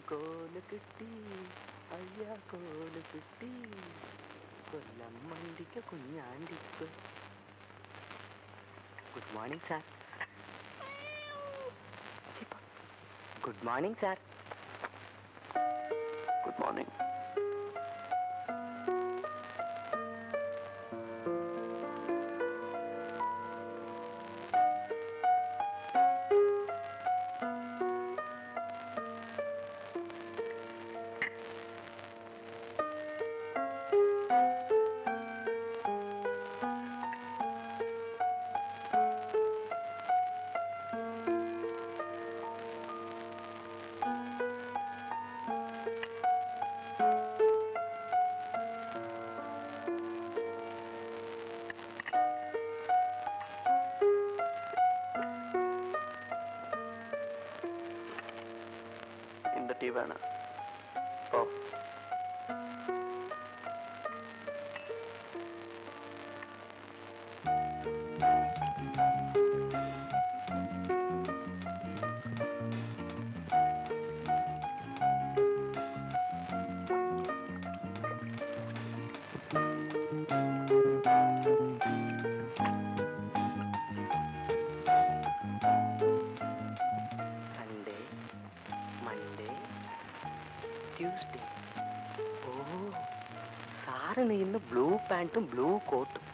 கோலு கிட்டி ஐயா கோலு கிட்டி கொல்லம் மண்டிக்க குഞ്ഞാண்டிக்கு. Good morning sir. Good morning sir. Good morning. இந்த டீ வேணாம். Oh Tuesday. Oh, சாரனு இந்த ப்ளூ பேண்ட்டும் ப்ளூ கோட்டும்.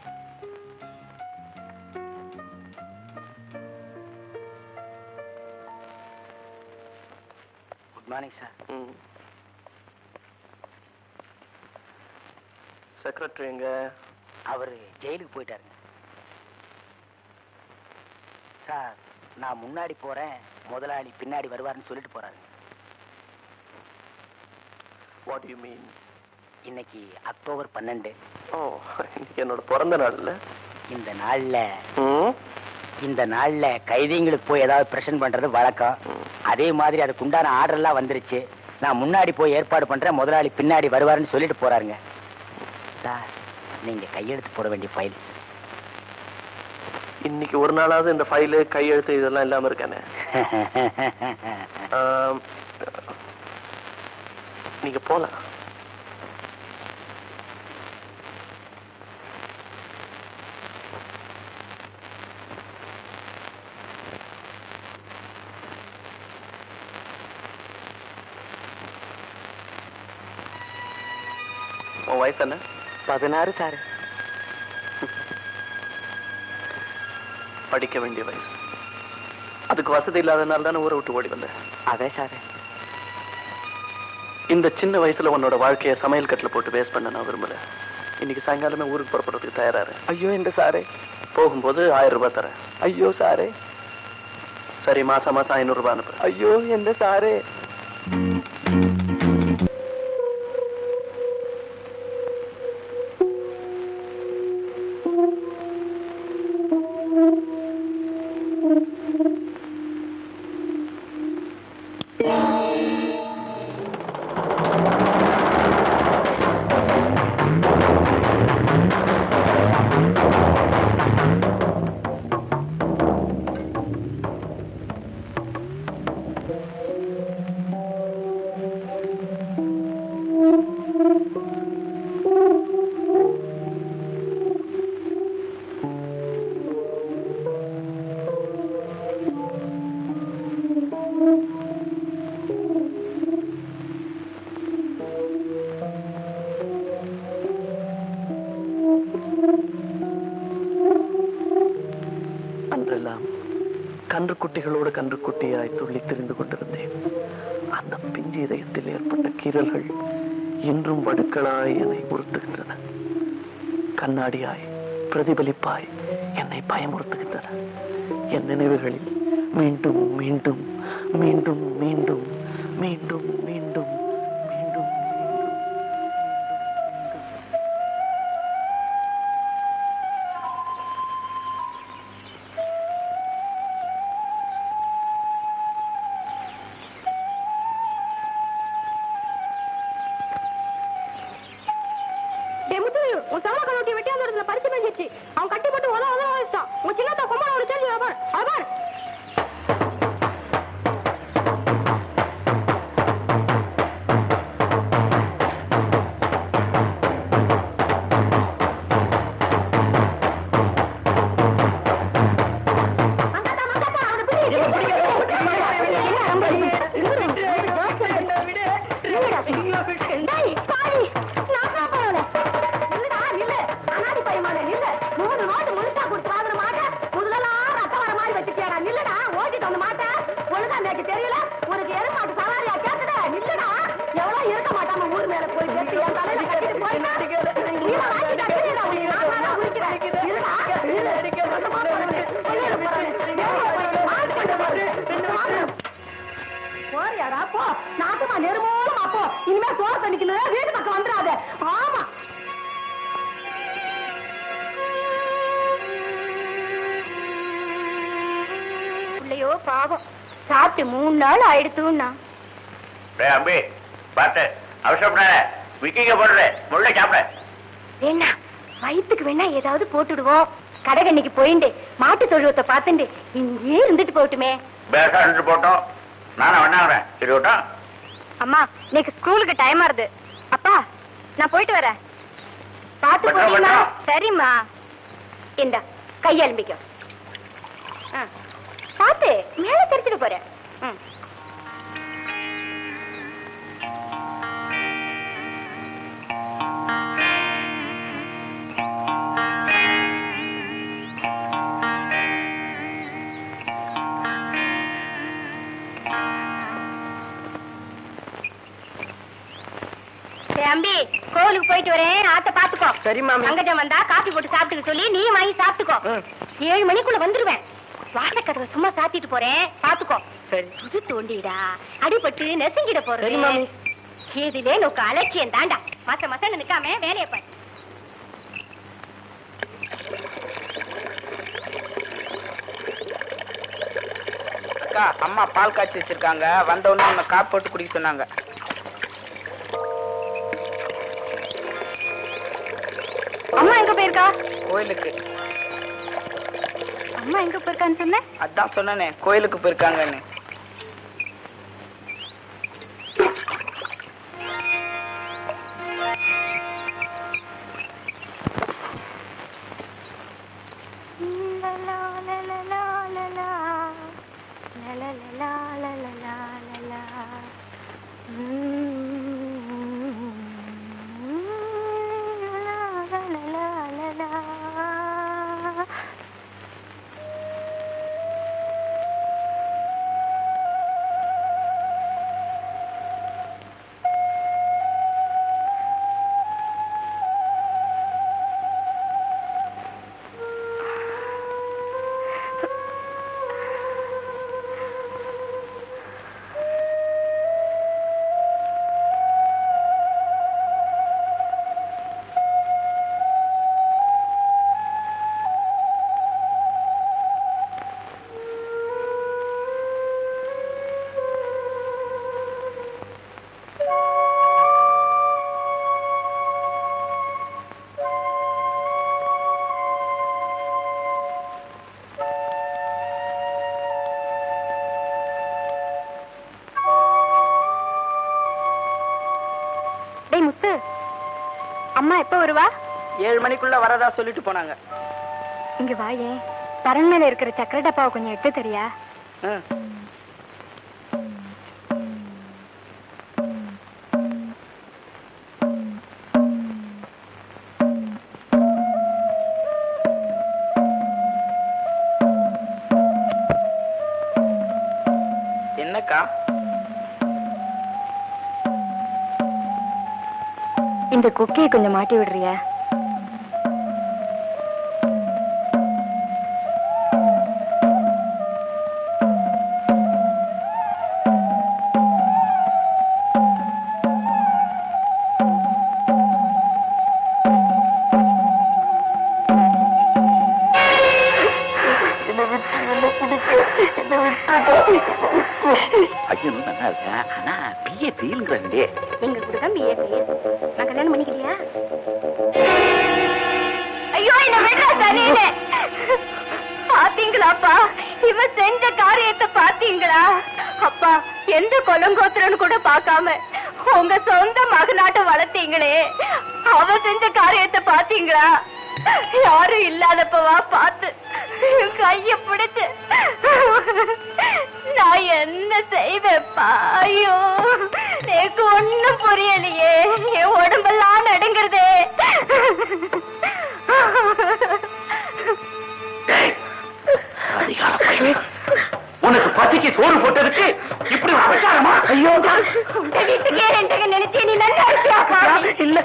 Good morning sir. செக்ரட்டரி எங்க? அவர் ஜெயிலுக்கு போயிட்டாருங்க சார். நான் முன்னாடி போறேன், முதலாளி பின்னாடி வருவாருன்னு சொல்லிட்டு போறாருங்க. What do you mean? இன்னைக்கு அக்டோபர் 12. இன்னைக்கு என்னோட பிறந்த நாள்ல. இந்த நாள்ல கைதிங்களுக்கு போய் ஏதாவது பிரச்சனை பண்றது வழக்கம். அதே மாதிரி அதுக்கு உண்டான ஆர்டர் எல்லாம் வந்துருச்சு. நான் முன்னாடி போய் ஏற்பாடு பண்றேன், முதலாளி பின்னாடி வருவாருன்னு சொல்லிட்டு போறாருங்க சார். நீங்க கையெழுத்து போட வேண்டிய ஃபைல். இன்னைக்கு ஒரு நாளாவது இந்த ஃபைலு கையெழுத்து இதெல்லாம் இல்லாம இருக்கானே. நீங்க போலாம். உன் வயசு என்ன? 16 சார். படிக்க வேண்டிய வயசு. அதுக்கு வசதி இல்லாதனால தானே ஊரை விட்டு ஓடி வந்தேன். அதே சார். இந்த சின்ன வயசுல உன்னோட வாழ்க்கையை சமையல் கட்டில போட்டு வேஸ்ட் பண்ண நான் விரும்பல. இன்னைக்கு சாயங்காலமே ஊருக்கு புறப்படுறதுக்கு தயாராரு. ஐயோ இந்த சாரே. போகும்போது 1000 ரூபாய் தரேன். ஐயோ சாரே. சரி, மாசம் மாசம் 500 ரூபாய் அனுப்பு. ஐயோ எந்த சாரே. நாளெல்லாம் கன்றுக்குட்டிகளோடு கன்றுக்குட்டியாய் துள்ளி திரிந்து கொண்டிருந்தேன். அந்த பிஞ்சு இதயத்தில் ஏற்பட்ட கீறல்கள் இன்றும் வடுக்களாய் என்னை உறுத்துகின்றன. கண்ணாடியாய் பிரதிபலிப்பாய் என்னை பயமுறுத்துகின்றன. என் நினைவுகளில் மீண்டும் மீண்டும் மீண்டும் மீண்டும் மீண்டும் மீண்டும் மீண்டும் உன் சவள கண்ணூட்டி வெட்டி அந்த இடத்துல பறிச்சு மேஞ்சிச்சு. அவன் கட்டி போட்டு உத உத வச்சிட்டான். உன் சின்னத்த கொம்பனை ஒரு தெரிஞ்சு பார் அவர் தெரியல உனக்கு எருமாட்டு சவாரியா கேட்டுட நில்லுடா. எவ்வளவு இருக்க மாட்டாம ஊர் மேல போய் கேட்டு என் தலையில கட்டிட்டு போயிட்டா போறியாடா போ. நாட்டுமா நெருமோலமா போ. இனிமே சோறு தண்ணிக்கல வீட்டு பக்கம் வந்துடாத. ஆமா பிள்ளையோ பாவம் சாப்பிட்டு 3 நாள் ஆயிடுத்துன்னா. அம்பி பார்த்து அவசரப்படாத, விக்கிங்க போடுற முள்ள சாப்பிட. வேணா வயிற்றுக்கு வேணா ஏதாவது போட்டுடுவோம். கடைகண்ணிக்கு போயிண்டு மாட்டு தொழுவத்தை பார்த்துண்டு இங்கே இருந்துட்டு போட்டுமே. பேசா இருந்து போட்டோம், நானும் வேணாங்கிறேன். சரி விட்டோம். அம்மா இன்னைக்கு ஸ்கூலுக்கு டைம் ஆறுது. அப்பா நான் போயிட்டு வரேன். பார்த்து பத்திரம், போறீங்களா? பத்திரம். சரிம்மா. இந்த கையெலும்பிக்க பார்த்து மேல தெரிச்சுட்டு போறேன். தம்பி கோவிலுக்கு போயிட்டு வரேன். ஆத்த பாத்துக்கோ. சரி மாமி. அங்கஜம் வந்தா காபி போட்டு சாப்பிட்டுக்க சொல்லி நீ வாங்கி சாப்பிட்டுக்கோ. 7 மணிக்குள்ள வந்துருவேன். வாசக்கதவை சும்மா சாத்திட்டு போறேன், பாத்துக்கோ. சரி. புது தோண்டிடா அடிபட்டு நெசுங்கிட போறது. சரி மாமி. இதுலே நோக்க அலட்சியம் தாண்டா. மாசம் நிக்காம வேலையை பாரு. அக்கா, அம்மா பால் காய்ச்சி வச்சிருக்காங்க. வந்த உடனே உன்னை காப்பி போட்டு குடிக்க சொன்னாங்க. அம்மா எங்க போயிருக்கா? கோயிலுக்கு. அம்மா எங்க போயிருக்கான்னு சொன்ன? அதான் சொன்னனே, கோயிலுக்கு போயிருக்காங்கன்னு. முத்து, அம்மா எப்ப வருவா? 7 மணிக்குள்ள வரதா சொல்லிட்டு போனாங்க. இங்க வாயே. தரன் மேல இருக்கிற சக்கரை டப்பாவை கொஞ்சம் எடுத்து தெரியா? அக்கா. இந்த குக்கையை கொஞ்சம் மாட்டி விடுறியா? பையனும் நல்லா இருக்கேன். ஆனா பிஏ ஃபெயிலுங்கிறாங்களே. எங்க கூட தான் பிஏ நான் கல்யாணம் பண்ணிக்கிறியா? ஐயோ என்ன விடுறா தனியே. பாத்தீங்களாப்பா இவன் செஞ்ச காரியத்தை பாத்தீங்களா? அப்பா எந்த கொலங்கோத்திரன்னு கூட பார்க்காம உங்க சொந்த மகனாட்ட வளர்த்தீங்களே, அவ செஞ்ச காரியத்தை பாத்தீங்களா? யாரும் இல்லாதப்பவா பார்த்து கைய பிடிச்சு நான் என்ன செய்வேப்பா? ஐயோ எனக்கு ஒண்ணும் புரியலையே, என் உடம்பெல்லாம் நடுங்கிறதே. உனக்கு பசிக்கு சோறு போட்டதுக்கு இப்படி அவசரமா? ஐயோ உங்க வீட்டுக்கே ரெண்டக நினைச்சு நீ நல்லா இருக்கியாப்பா? இல்ல,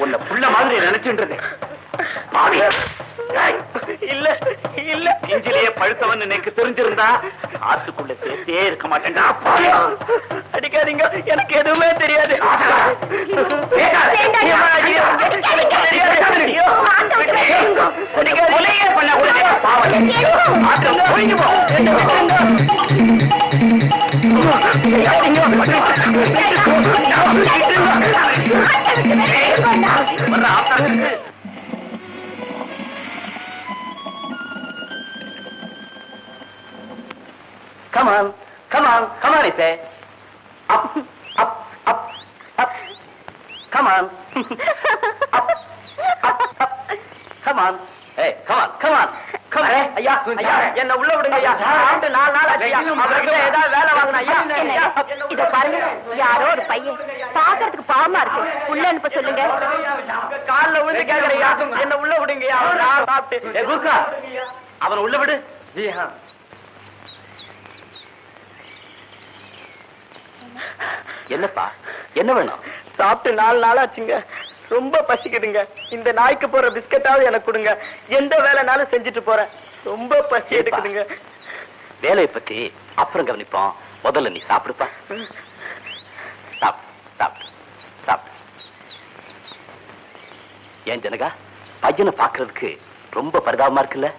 உன்னை புள்ள மாதிரி நினைச்சுன்றது. இல்ல இல்ல, நெஞ்சிலேயே பழுத்தவன் எனக்கு தெரிஞ்சிருந்தா ஆத்துக்குள்ள சேர்த்தே இருக்க மாட்டேன்டா. அடிக்காதீங்க, எனக்கு எதுவுமே தெரியாது. Come on, come on, come on, Ite. Up, up, up, up. Come on. Up, up, up. Come on. Hey, come on, come on. Come on. ஐயா, ஐயா, என்ன உள்ள விடுங்க ஐயா. ஆண்டு 4 நாள் ஆச்சு ஐயா. அவர்கிட்ட ஏதாவது வேலை வாங்கணும் ஐயா. இத பாருங்க, யாரோ ஒரு பையன் பாக்குறதுக்கு பாவமா இருக்கு, உள்ள அனுப்ப சொல்லுங்க. கால்ல விழுந்து கேக்குறையா, என்ன உள்ள விடுங்கய்யா. நான் சாப்பிட்டு. ஏ குஸ்கா, அவனை உள்ள விடு. ஜி ஹா. என்னப்பா, என்ன வேணும்? சாப்பிட்டு 4 நாள் ஆச்சுங்க. ரொம்ப பசிக்குதுங்க. இந்த நாய்க்கு போற பிஸ்கட்டாவது எனக்கு கொடுங்க. எந்த வேலைனாலும் செஞ்சுட்டு போறேன். ரொம்ப பசி எடுக்குதுங்க. வேலையை பத்தி அப்புறம் கவனிப்போம். முதல்ல நீ சாப்பிடுப்பா. சாப்பிடு. ஏன் ஜனகா, பையனை பாக்குறதுக்கு ரொம்ப பரிதாபமா இருக்குல்ல?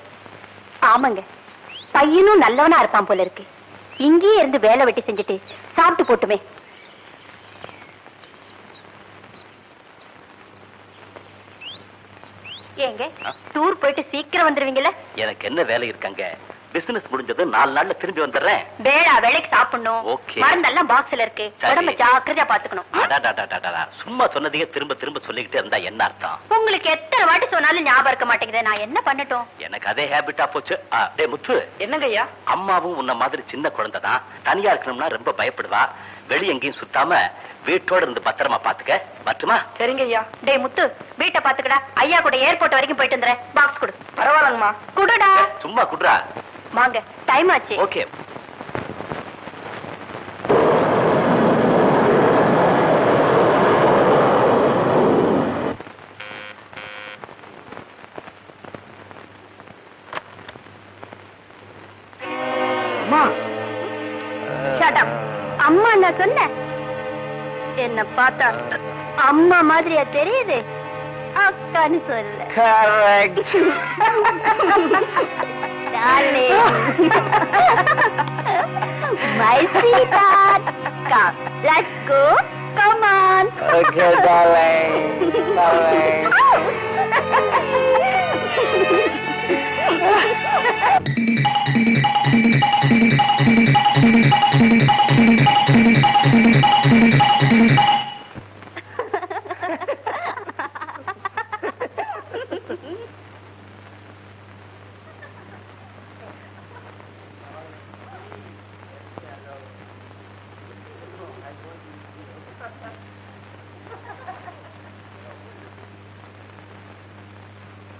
ஆமாங்க, பையனும் நல்லவனா இருப்பான் போல இருக்கு. இங்கேயே இருந்து வேலை வெட்டி செஞ்சுட்டு சாப்பிட்டு போட்டுமே. ஏங்க டூர் போயிட்டு சீக்கிரம் வந்துருவீங்கல்ல? எனக்கு என்ன வேலை இருக்காங்க? பிசினஸ் முடிஞ்சது 4 நாள்ல திரும்பி வந்துடுறேன். வேலைக்கு சாப்பிடணும். Okay. மருந்தெல்லாம் பாக்ஸ்ல இருக்கு. சரி. உடம்ப ஜாக்கிரதையா பாத்துக்கணும். அடடடடடடா, சும்மா சொன்னதையே திரும்ப திரும்ப சொல்லிக்கிட்டே இருந்தா என்ன அர்த்தம்? உங்களுக்கு எத்தனை வாட்டி சொன்னாலும் ஞாபகம் இருக்க மாட்டேங்குது. நான் என்ன பண்ணட்டும்? எனக்கு அதே ஹேபிட்டா போச்சு. டேய் முத்து, என்னங்க ஐயா? அம்மாவும் உன்ன மாதிரி சின்ன குழந்தை தான். தனியா இருக்கணும்னா ரொம்ப பயப்படுவா. வெளிய எங்கேயும் சுத்தாம வீட்டோட இருந்து பத்திரமா பாத்துக்க. மட்டுமா? சரிங்க ஐயா. டேய் முத்து, வீட்டை பாத்துக்கடா. ஐயா கூட ஏர்போர்ட் வரைக்கும் போயிட்டு வந்துறேன். பாக்ஸ் கொடு. பரவாயில்லங்கம்மா. குடுடா. சும்மா குடுறா. வாங்க, டைம் ஆச்சு. ஓகே. Shut up. அம்மா நான் சொன்னேன். என்ன பார்த்தா அம்மா மாதிரியா தெரியுது? அக்கான்னு சொல்லு. Darling. My sweetheart. Come, let's go. Come on. Okay, darling. Darling.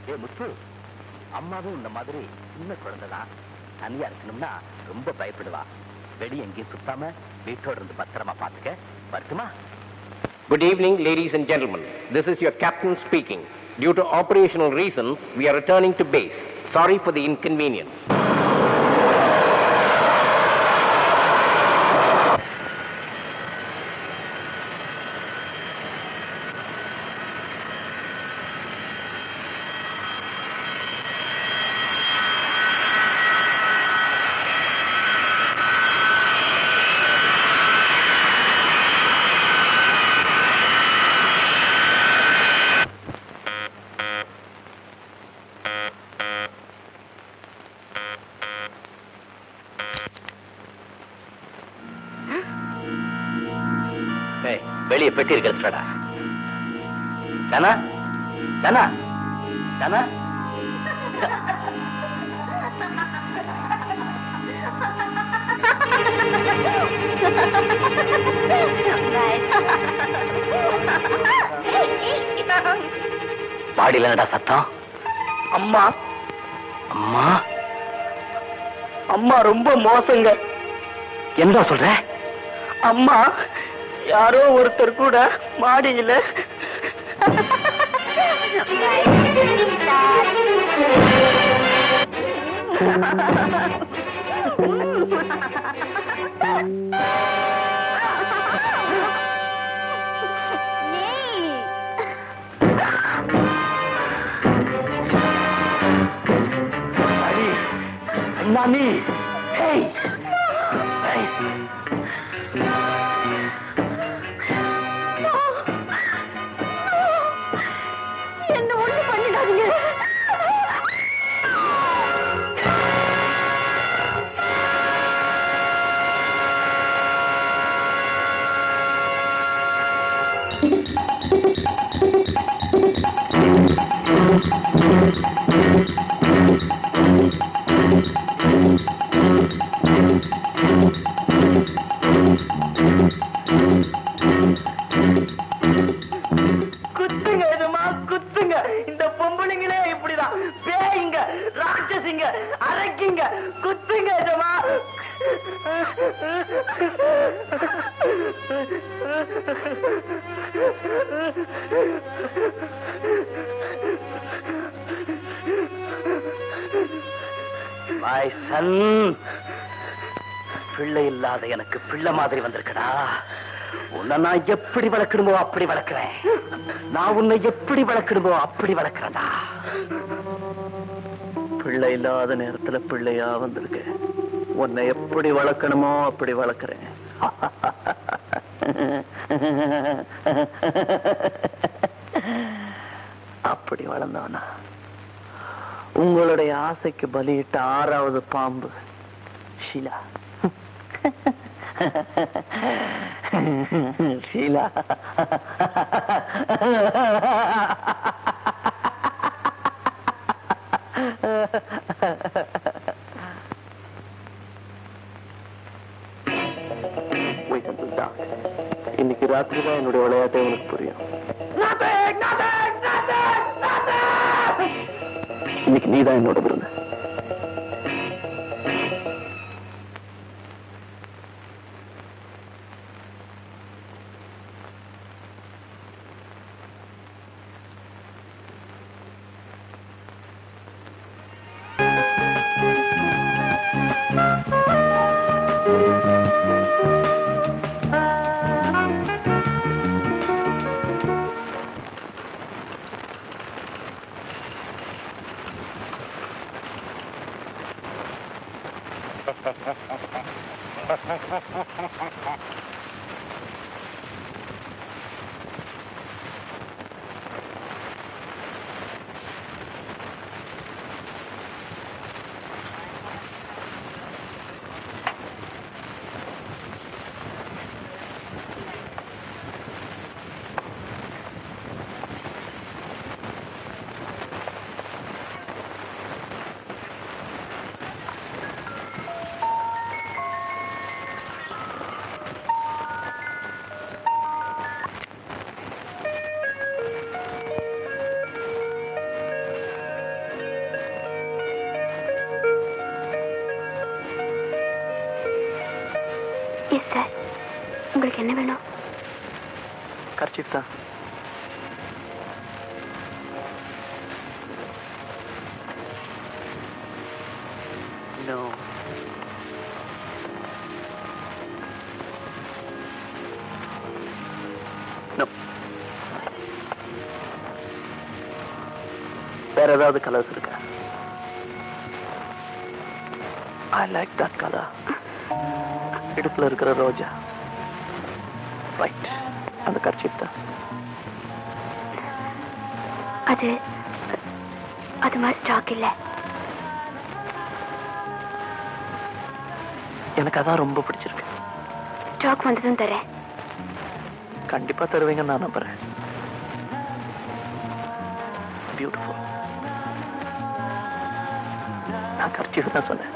ஏ முத்து, அம்மாவும் இந்த மாதிரி சின்ன குழந்தைதான். தனியா இருக்கணும்னா ரொம்ப பயப்படுவா. வெளியே எங்கேயும் சுத்தாம வீட்டோட இருந்து பத்திரமா பாத்துக்க. வரட்டுமா? Good evening, ladies and gentlemen. This is your captain speaking. Due to operational reasons, we are returning to base. Sorry for the inconvenience. வெளியே பெட்டி இருக்கிறதுடா. ஜனா ஜனா ஜனா பாடியில என்னடா சத்தம்? அம்மா அம்மா அம்மா ரொம்ப மோசங்க. என்ன சொல்ற? அம்மா யாரோ ஒருத்தர் கூட மாடியில நானி ஹேய் ஹேய் என்ன ஒண்ணு பண்ணிடாதீங்க. குத்துங்க எதுமா குத்துங்க. இந்த பொம்பளைங்களே இப்படிதான். பேய்ங்க, ராட்சசிங்க, அரைக்கிங்க. குத்துங்க எதுமா. My son, பிள்ளை இல்லாத எனக்கு பிள்ளை மாதிரி வந்திருக்கடா. உன்னை நான் எப்படி வளர்க்கணுமோ அப்படி வளர்க்கிறேன். நான் உன்னை எப்படி வளர்க்கணுமோ அப்படி வளர்க்கிறேன்டா. பிள்ளை இல்லாத நேரத்துல பிள்ளையா வந்திருக்கு. உன்னை எப்படி வளர்க்கணுமோ அப்படி வளர்க்கிறேன். அப்படி வளர்ந்தவனா உங்களுடைய ஆசைக்கு பலியிட்ட 6வது பாம்பு ஷீலா. ஷீலா இன்னைக்கு ராத்திரி தான் என்னுடைய விளையாட்டை உனக்கு புரியும். இன்னைக்கு நீதான் என்னோட விருது. Yes sir. உங்களுக்கு என்ன வேணும்? கர்ச்சிப் தான். No. No. வேற ஏதாவது கலர்ஸ் இருக்கா? I like that color. இடுப்புல இருக்கிற ரோஜா. ரைட். அந்த கர்ச்சிப் தான். அது மாதிரி ஸ்டாக் இல்ல. எனக்கு அதான் ரொம்ப பிடிச்சிருக்கு. ஸ்டாக் வந்ததும் தரேன். கண்டிப்பா தருவீங்கன்னு நான் நம்புறேன். பியூட்டிஃபுல். நான் கர்ச்சிப் தான் சொன்னேன்.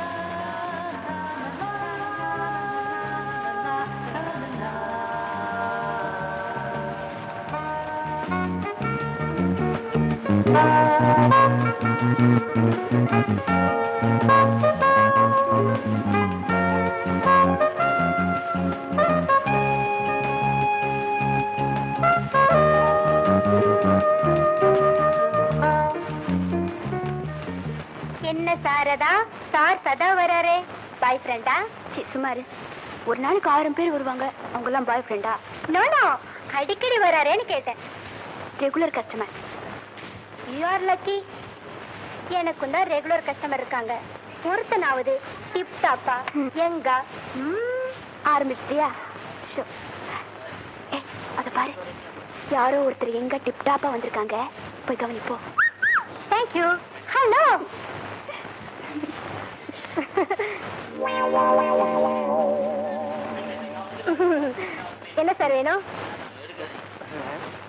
என்ன சாரதா? சார் சதா வராரே. பாய் ஃப்ரெண்டா? சுமாரு ஒரு நாளைக்கு 1000 பேர் வருவாங்க. அவங்க எல்லாம் பாய் ஃப்ரெண்டா? நோ அடிக்கடி வராரேன்னு கேட்டேன். Regular customer. You are lucky. எனக்கும் தான் ரெகுலர் கஸ்டமர் இருக்காங்க. ஒருத்தனாவது டிப் டாப்பா எங்க ஆரம்பிச்சிட்டியா? அத பாரு, யாரோ ஒருத்தர் எங்க டிப் டாப்பா வந்திருக்காங்க. போய் கவனிப்போ. தேங்க்யூ. ஹலோ. என்ன சார் வேணும்?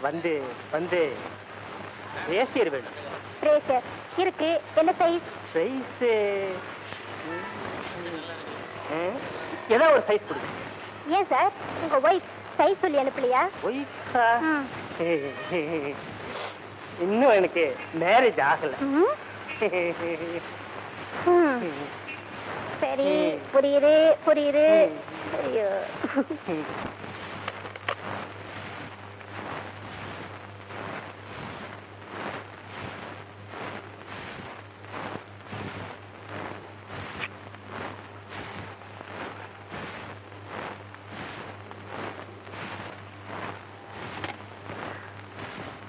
வந்து வந்து ஏசியர் வேணும். பிரேசர் இருக்கு. என்ன சைஸ்? சைஸ் ஏதோ ஒரு சைஸ் கொடுங்க. ஏன் சார் உங்க ஒய்ஃப் சைஸ் சொல்லி அனுப்பலையா? ஒய்ஃபா? இன்னும் எனக்கு மேரேஜ் ஆகல. சரி, புரியுது புரியுது. ஐயோ.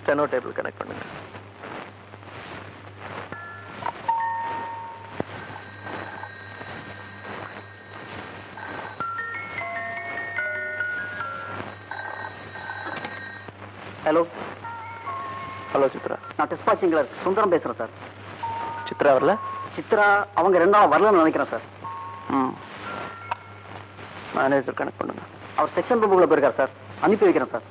ஸ்டெனோ டேபிள் கனெக்ட் பண்ணுங்க. ஹலோ. ஹலோ சித்ரா. நான் டிஸ்பாச்சிங் கிளர்க் சுந்தரம் பேசுறேன் சார். சித்ரா வரல? சித்ரா அவங்க 2 நாள் வரலன்னு நினைக்கிறேன் சார். மேனேஜர் கனெக்ட் பண்ணுங்க. அவர் செக்ஷன் ரூமுக்குள்ள போயிருக்கார் சார். அனுப்பி வைக்கிறேன் சார்.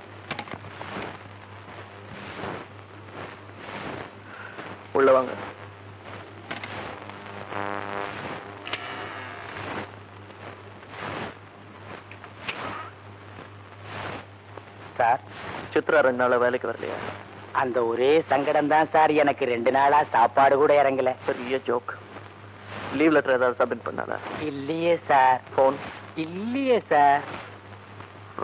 உள்ள வாங்க. சார், சித்ரா 2 நாளா வேலைக்கு வரலையா? அந்த ஒரே சங்கடம் தான் சார். எனக்கு 2 நாளா சாப்பாடு கூட இறங்கல. பெரிய ஜோக். லீவ் லெட்டர் ஏதாவது சப்மிட் பண்ணாதா? இல்லையே சார். ஃபோன்? இல்லையே சார்.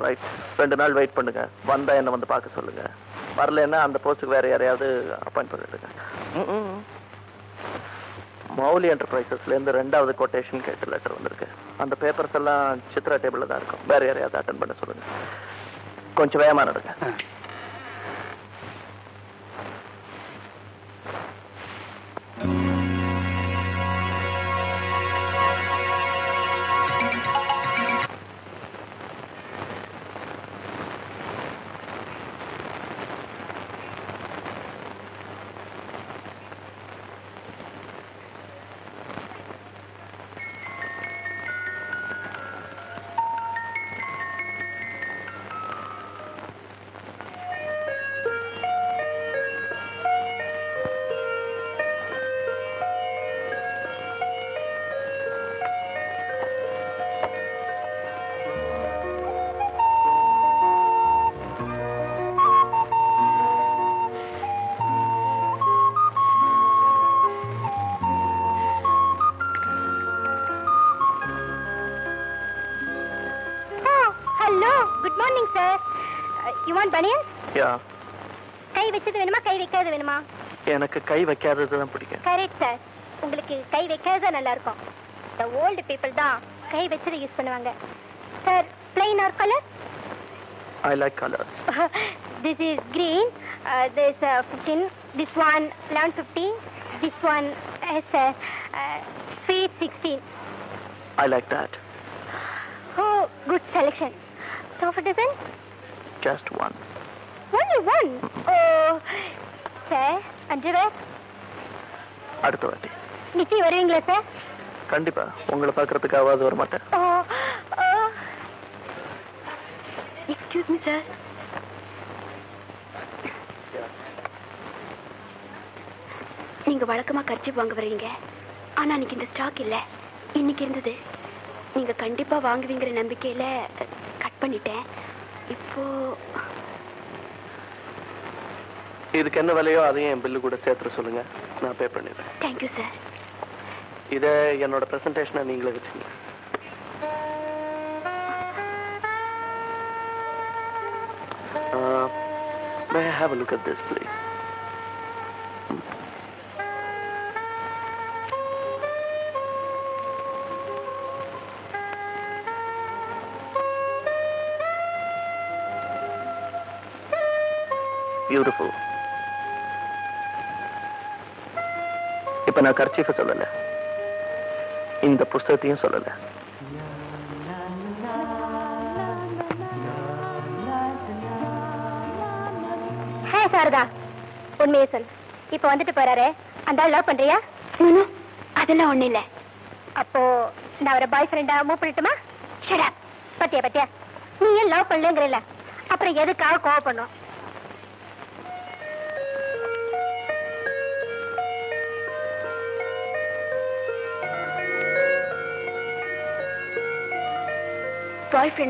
ரைட். 2 நாள் வெயிட் பண்ணுங்க. வந்தா என்ன வந்து பார்க்க சொல்லுங்க. வரலன்னா அந்த போஸ்ட்டுக்கு வேற யாரையாவது அப்பாயிண்ட் பண்ணிடுங்க. மௌலி என்டர்பிரைசஸ்ல இருந்து 2வது கொட்டேஷன் கேட்டு லெட்டர் வந்திருக்கு. அந்த பேப்பர்ஸ் எல்லாம் சித்ரா டேபிள்ல தான் இருக்கும். வேற யாரையாவது அட்டென்ட் பண்ண சொல்லுங்க. கொஞ்சம் வேகமா நடங்க. Good morning sir. You want பனியன்? யா, கை வச்சது வேணுமா கை வைக்காதது வேணுமா? எனக்கு கை வைக்காதது தான் பிடிக்கும். Correct sir. உங்களுக்கு கை வைக்காதது நல்லா இருக்கும். The old people தான் கை வச்சது யூஸ் பண்ணுவாங்க. Sir, plain or color? I like colors. This is green. This 15. This one 11.50. This one is sweet 16. I like that. Oh, good selection. So for dozen? Just one. Only one. Oh, sir, underwear? அடுத்த வாட்டி நிச்சயம் வருவீங்களா sir? கண்டிப்பா உங்களை பார்க்கறதுக்காவது வர மாட்டேன். Excuse me sir. நீங்க வழக்கமா கர்ச்சீப் வாங்க வரீங்க, ஆனா இன்னைக்கு இந்த ஸ்டாக் இல்ல. இன்னைக்கு இருந்தது. நீங்க கண்டிப்பா வாங்குவீங்கிற நம்பிக்கையில கட் பண்ணிட்டேன். இப்போ இதுக்கு என்ன விலையோ அதையும் என் பில்லு கூட சேர்த்து சொல்லுங்க, நான் பே பண்ணிடுறேன். Thank you sir. இதை என்னோட பிரசன்டேஷனை நீங்களே வச்சுங்க. May I have a look at this, please? Beautiful. இப்ப நான் கர்ச்சீஃபை சொல்லல, இந்த புஸ்தகத்தையும் சொல்லல. ஹே சாரதா, உண்மையை சொல். இப்ப வந்துட்டு போறாரு, அந்த ஆள் லவ் பண்றியா? அதெல்லாம் ஒண்ணு இல்ல. அப்போ நான் அவரை பாய் ஃப்ரெண்டா மூவ் பண்ணட்டுமா? Shut up. பத்தியா பத்தியா, நீ ஏன் லவ் பண்ணலங்கறல, அப்புறம் எதுக்காக கோவப்படணும்?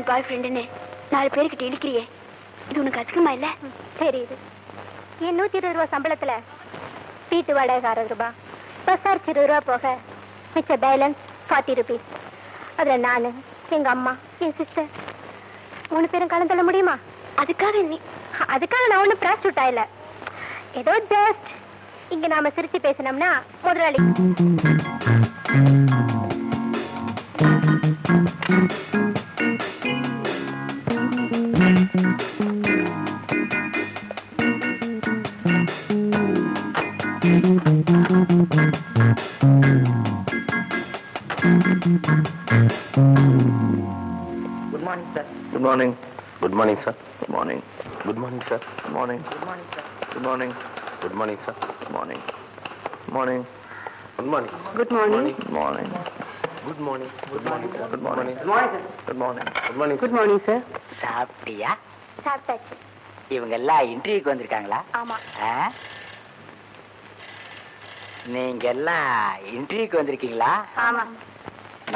பாய் ஃப்ரெண்டுன்னு 4 பேருக்கிட்ட இழுக்கிறியே, இது உனக்கு அதிகமா இல்ல? தெரியுது. என் 120 ரூபா சம்பளத்துல வீட்டு வாடகை 60 ரூபாய், பஸ் சார்ஜ் 20 ரூபா போக மிச்ச பேலன்ஸ் 40 ருபீஸ். அதுல நானு, எங்க அம்மா, என் சிஸ்டர் 3 பேரும் கலந்துள்ள முடியுமா? அதுக்காக நான் ஒன்னும் ப்ராஸ்டியூட் ஆயில. ஏதோ ஜஸ்ட் இங்க நாம சிரிச்சு பேசினோம்னா முதலாளி. Good morning sir. Good morning. Good morning, sir. Good morning. Good morning, sir. Good morning. Good morning sir. Good morning. Good morning, sir. Good morning. Morning. Good morning. Good morning. Good morning. Good morning. Good morning, sir. Good morning. Good morning sir. Good morning. Good morning. Good morning sir. சாப்பிட்டியா? சாப்பிட்டாச்சு. இவங்க எல்லாம் இன்டர்வியூக்கு வந்திருக்காங்களா? ஆமா. ஆ? நீங்க எல்லாம் இன்டர்வியூக்கு வந்திருக்கீங்களா? ஆமா.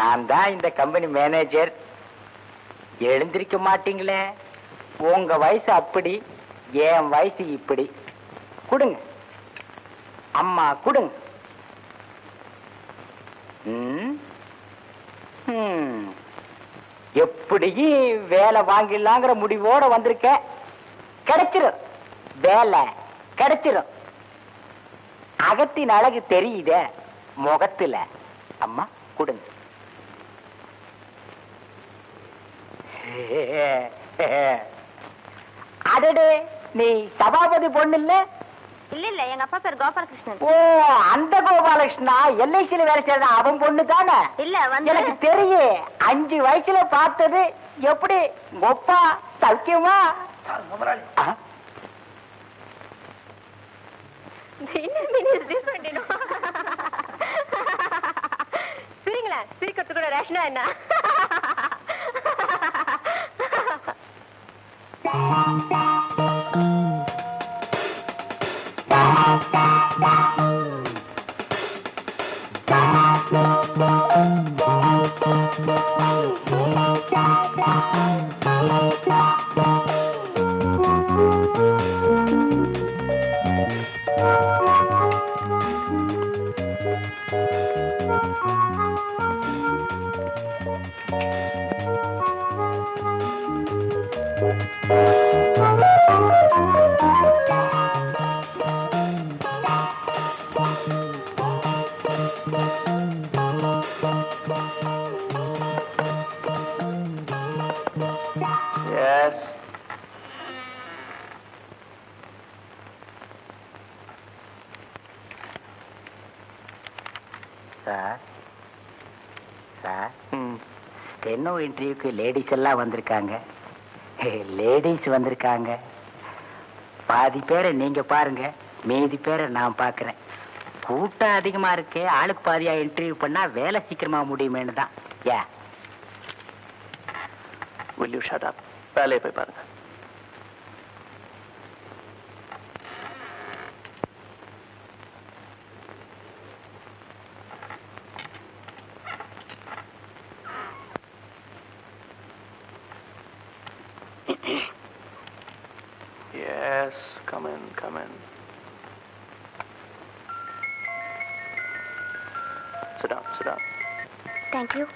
நான் தான் இந்த கம்பெனி மேனேஜர். எழுந்திருக்க மாட்டீங்களே, உங்க வயசு அப்படி, என் வயசு இப்படி. கொடுங்க அம்மா, கொடுங்க. ம்? ம். எப்படியும் வேலை வாங்கிடலாங்கிற முடிவோட வந்திருக்க. கிடைச்சிரும், வேலை கிடைச்சிரும். அகத்தின் அழகு தெரியுதே முகத்துல. அம்மா கொடுங்க. அடடே, நீ சபாபதி பொண்ணு இல்ல? இல்ல, எங்க அப்பா பேர் கோபாலகிருஷ்ணன். ஓ, அந்த கோபாலகிருஷ்ணா எல்ஐசியில வேலை செய்யற அவன் பொண்ணு தானே? இல்ல, எனக்கு தெரியும். 5 வயசுல பார்த்தது. எப்படி ஒப்பா சௌக்கியமா? ஆ? சரிங்களா, சிரிக்கிறது கூட ரேஷனா என்ன? Yes. சார் சார் ம். ஸ்டெனோ இன்டர்வியூக்கு லேடிஸ் எல்லாம் வந்திருக்காங்க. லேடிஸ் வந்திருக்காங்க. பாதி பேரை நீங்க பாருங்க, மீதி பேரை நான் பார்க்கறேன். கூட்டம் அதிகமா இருக்கே, ஆளுக்கு பாதியா இன்டர்வியூ பண்ணா வேலை சீக்கிரமா முடியுமேனு தான். யா Will you shut up? வேலையை போய் பாருங்க. Yes, come in, come in. Sit down, sit down. Thank you.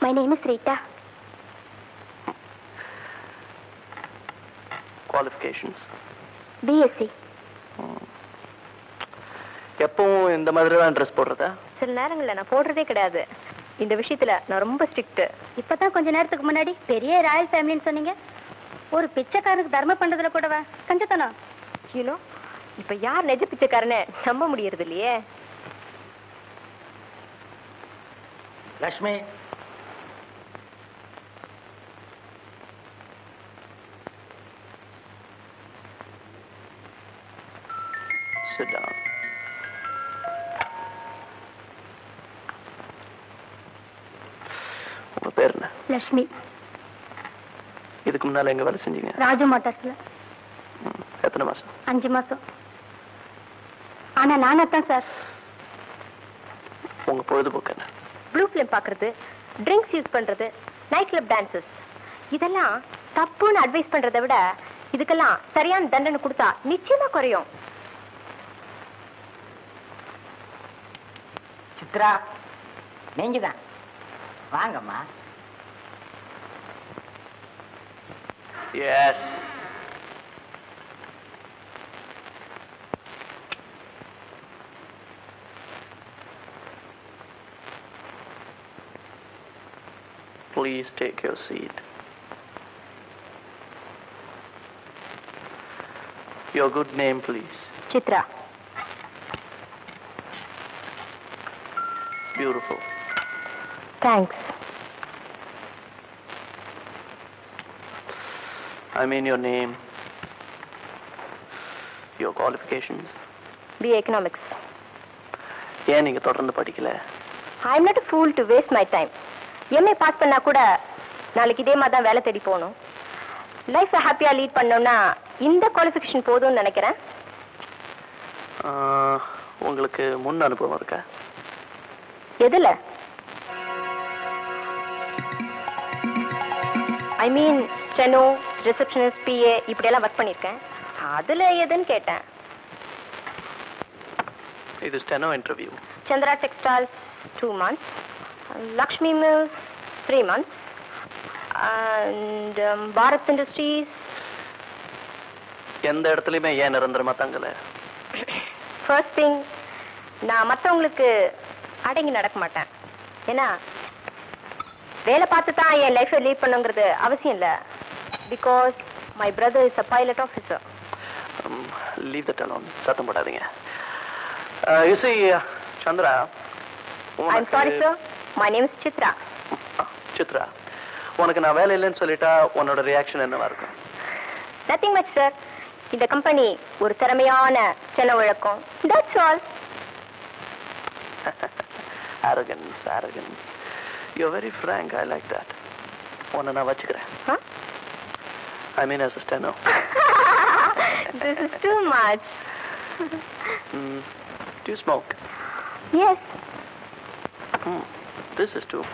My name is Rita. Qualifications? BSc. எப்பவும் இந்த மாதிரி தான் ட்ரெஸ் போடுறதா? சில நேரங்கள்ல நான் போடுறதே கிடையாது. இந்த விஷயத்துல நான் ரொம்ப ஸ்ட்ரிக்ட். இப்பதான் கொஞ்ச நேரத்துக்கு முன்னாடி பெரிய ராயல் ஃபேமிலின்னு சொன்னீங்க. ஒரு பிச்சைக்காரனுக்கு தர்மம் பண்றதுல கூடவா கஞ்சத்தனம்? யூனோ, இப்ப யார் நெஜ பிச்சைக்காரன்னு நம்ப முடியறது இல்லையே. Lakshmi, Sit down. உங்க பேர் என்ன? லட்சுமி. இதுக்கு முன்னால எங்க வேலை செஞ்சீங்க? ராஜு மோட்டார்ஸ்ல எத்தனை மாசம்? 5 மாசம். ஆனா நானா தான் சார். உங்க பொழுதுபோக்கு என்ன? ப்ளூ ஃபிலிம் பாக்குறது, ட்ரிங்க்ஸ் யூஸ் பண்றது, நைட் கிளப் டான்சஸ். இதெல்லாம் தப்புன்னு அட்வைஸ் பண்றதை விட இதுக்கெல்லாம் சரியான தண்டனை கொடுத்தா நிச்சயமா குறையும். சித்ரா, நீங்க தான் வாங்கம்மா. Yes. Please take your seat. Your good name, please. Chitra. Beautiful. Thanks. I mean your name, your qualifications. BA economics. ஏன் நீங்க தொடர்ந்து படிக்கல? I am not a fool to waste my time. MA pass பண்ணா கூட நாளைக்கு இதே மாதிரி தான் வேலை தேடி போகணும். லைஃப்பை ஹாப்பியா லீட் பண்ணோம்னா இந்த குவாலிஃபிகேஷன் போதும்னு நினைக்கிறேன். உங்களுக்கு முன் அனுபவம் இருக்கா? எதுல? ஐ மீன் ஸ்டெனோ, ரிசப்ஷனிஸ்ட், PA இப்படியெல்லாம் ஒர்க் பண்ணியிருக்கேன். அதுல எதுன்னு கேட்டேன். இது steno interview. Chandra textiles 2 months, Lakshmi mills 3 months, and Bharat industries. எந்த இடத்துலயுமே ஏன் நிரந்தரமா தங்கல? ஃபர்ஸ்ட் திங், நான் மற்றவங்களுக்கு அடங்கி நடக்க மாட்டேன். ஏன்னா வேலை பார்த்து தான் என் லைஃப்பை லீட் பண்ணுங்கிறது அவசியம் இல்லை. Because my brother is a pilot officer. Leave that alone. சத்தம் போடாதீங்க. You see, Chandra, I'm sorry sir, my name is Chitra. Chitra, உனக்கு நான் வேலை இல்லைன்னு சொல்லிட்டா உன்னோட ரியாக்ஷன் என்னவா இருக்கும்? Nothing much sir. இந்த கம்பெனி ஒரு திறமையான செலவு இழக்கும். That's all. Arrogance, arrogance. You're very frank. I like that. உன்னை நான் வச்சுக்கிறேன். I mean as a steno. This is too much. Do you smoke? Yes. This is too.